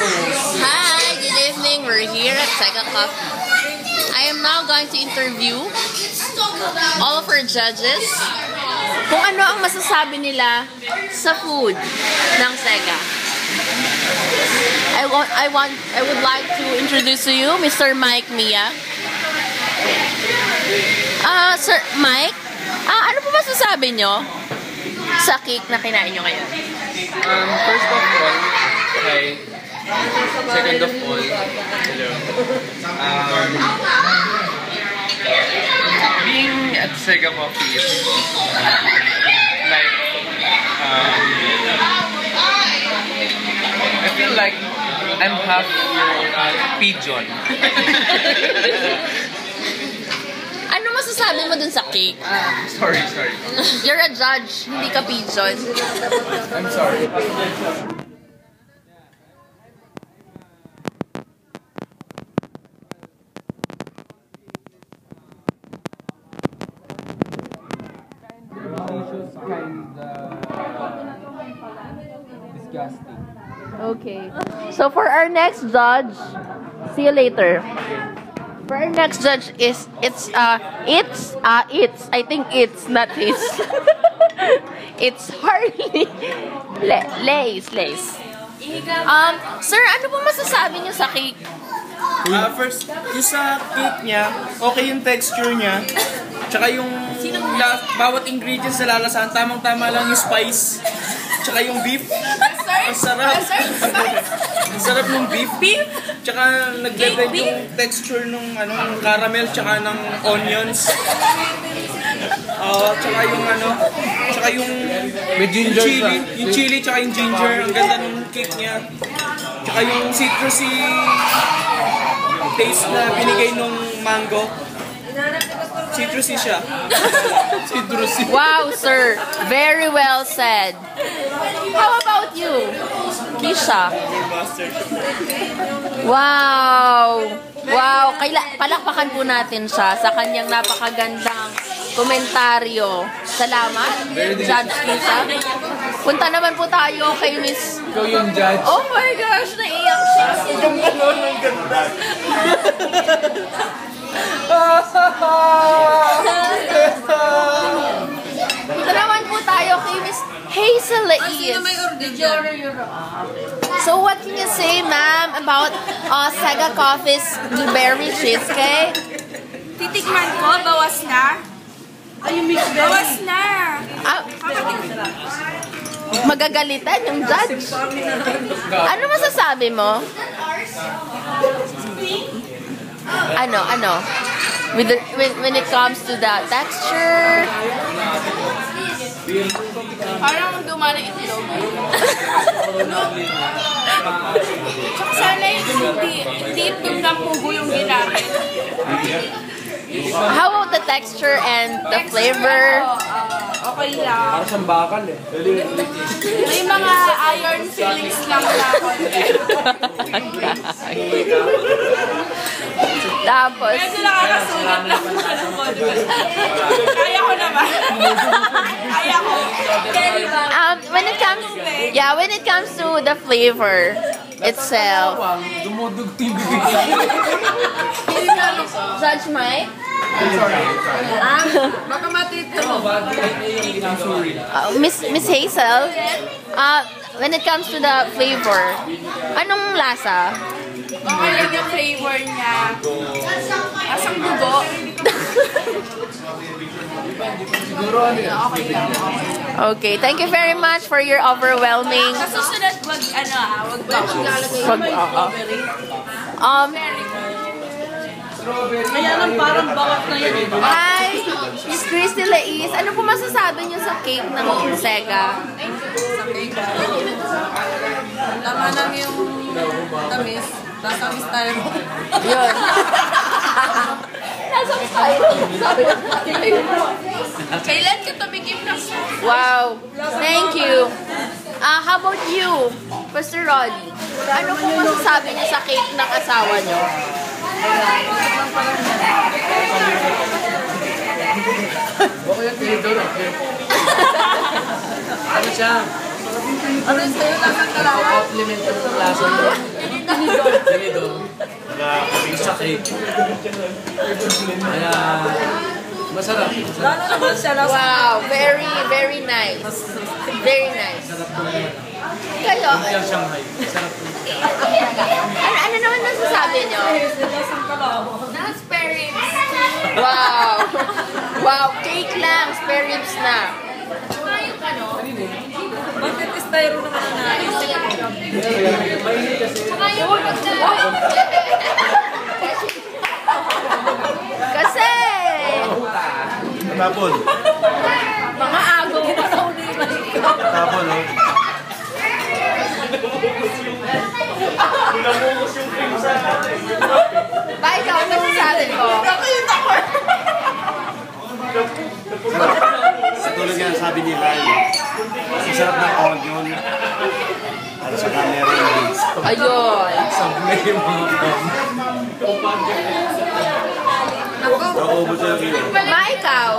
host. Hi, good evening. We're here at Sega Coffee. I am now going to interview all of our judges kung ano ang masasabi nila sa food ng Sega. I would like to introduce to you Mr. Mike Mia. Sir Mike, ano po masasabi nyo sa cake na kinain nyo ngayon? First of all, hi. Second of all, hello. Being at Sega Coffee is like, I feel like I'm half pigeon. Ano masasabi mo dun sa cake? Sorry. You're a judge, hindi ka pigeon. I'm sorry. Disgusting. Okay. So for our next judge, see you later. For our next judge is I think it's not his. It's Harley. Lace. Sir, ano po masasabi niyo sa cake? First, yung sa cake niya, okay yung texture niya. Tsaka yung bawat ingredients na lalasahan, tamang-tama lang yung spice. Tsaka yung beef. Ang sarap. Ang sarap ng beef. Tsaka nag-level yung texture ng caramel tsaka ng onions. Tsaka yung chili. Yung chili tsaka yung ginger. Ang ganda ng cake niya. Tsaka yung citrusy taste na binigay nung mango. Citrusy siya. Citrusy. Wow, sir. Very well said. How about you, Kisha? Wow. Palakpakan po natin siya sa kanyang napakagandang komentaryo. Salamat, Judge Kisha. Punta naman po tayo kay Miss... Ikaw yung judge. Oh my gosh, naiyak siya. Yung gano'n, ang ganda. Punta naman po tayo kay Miss Hazel Laiz. So what can you say, ma'am, about Sega Coffee's blueberry cheesecake? Titikman ko, bawas na. Bawas na. Magagalitan yung judge. Ano masasabi mo? Ano? When it comes to the texture? Parang dumana itlog. Tsaka sana hindi itlog ng pugo yung ginamit. How about the texture and the flavor? Okay lang. Parang siyang bakal eh. May mga iron fillings lang na konti. Tapos, Medyo nakakasulat lang. Kaya ko naman. Kaya ko. when it comes to the flavor itself, Dumudugto yung bibig. Judge Mike? Baka matito. Miss Hazel, when it comes to the flavor, anong lasa? Okay lang yung flavor niya. Asang dugo. Okay lang. Okay, thank you very much for your overwhelming. Sa susunod, wag lalagay Kaya lang parang bangat na yan. Hi, Miss Christy Laiz. Ano po masasabi niyo sa cake ng Sega? Tama lang yung tamis. Nasa styro. Yun. Nasa style. Sabi ko. Kailan ka tumigim na? Wow. Thank you. How about you, Mr. Roddy? Ano po masasabi niyo sa cake ng asawa niyo? Baka yung tinidor. Ano siya? Ano sa'yo? Lasang kalawa? Compliment ng lasa. Sinidor. Sa cake. Kaya, masarap. Lalo naman siya last. Wow, very, very nice. Very nice. Kayo, Yung Shanghai. Sarap po. ano naman nasasabi nyo? Na spare ribs. Wow! Wow, cake lang, spare ribs na. Tsaka yung ano, Bakit styro naman ang naisip ko? tsaka yung Kasi, Tapon. mga agaw. Tapon, no? Ba, ikaw, ano masasabi mo? Sa tulad nga sabi ni Rai, ang sarap ng onion. At saka meron yung beans. Ayun. Sablay yung mga pom. Nauubos na yung kilo. Ma, ikaw.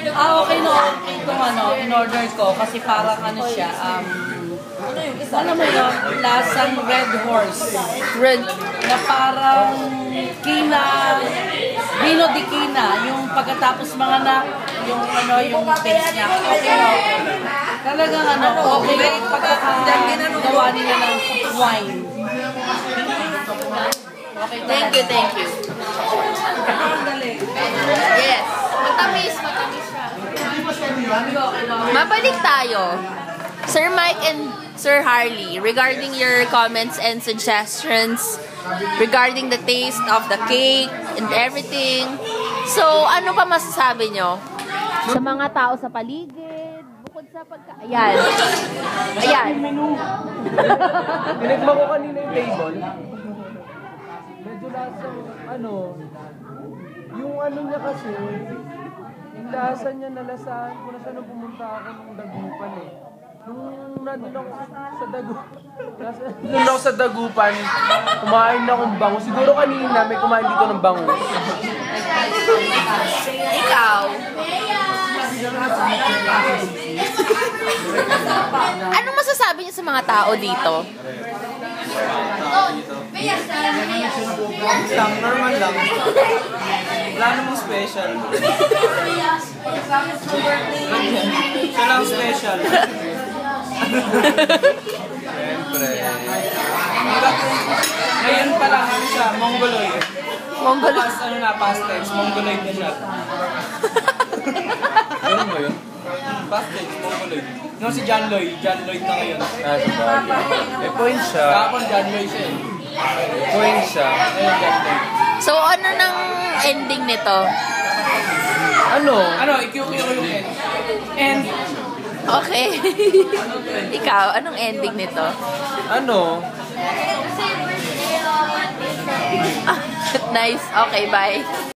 Okay no, itong ano, in-order ko kasi parang ano siya, ano yung isa? Alam mo yun, lasang Red Horse. Red. Na parang kina, vino di kina, yung pagkatapos mga yung ano, yung taste niya. Okay no. Talagang ano, okay, pagkakagawa nila ng wine. Okay, thank you, thank you. Yes. matamis siya. Mabalik tayo. Sir Mike and Sir Harley, regarding your comments and suggestions regarding the taste of the cake and everything. So, ano pa masasabi nyo? Sa mga tao sa paligid, bukod sa pagka... Ayan. Ayan. Tinikman ko kanina yung table. Medyo lasang, yung niya kasi, yung lasa niya nalasahan ko na siya nung pumunta ako ng Dagupan eh. Nung nandun ako sa Nandun ako sa Dagupan, kumain akong bango. Siguro kanina may kumain dito ng bango. Ikaw. Anong masasabi niyo sa mga tao dito? Normal lang. Wala namang special. Siya lang special. Siyempre. Ngayon pa lang siya, Mongoloid. Mongoloid. Past tense, Mongoloid na siya. Ganun ba yun? Past tense, Mongoloid. No, si John Lloyd na ngayon. May point siya. Kahapon John Lloyd siya eh. Point siya. Ayun, John Lloyd. So, ano nang ending nito? IQ yung end. And, Okay. Ikaw, anong ending nito? Ano? Nice. Okay, bye.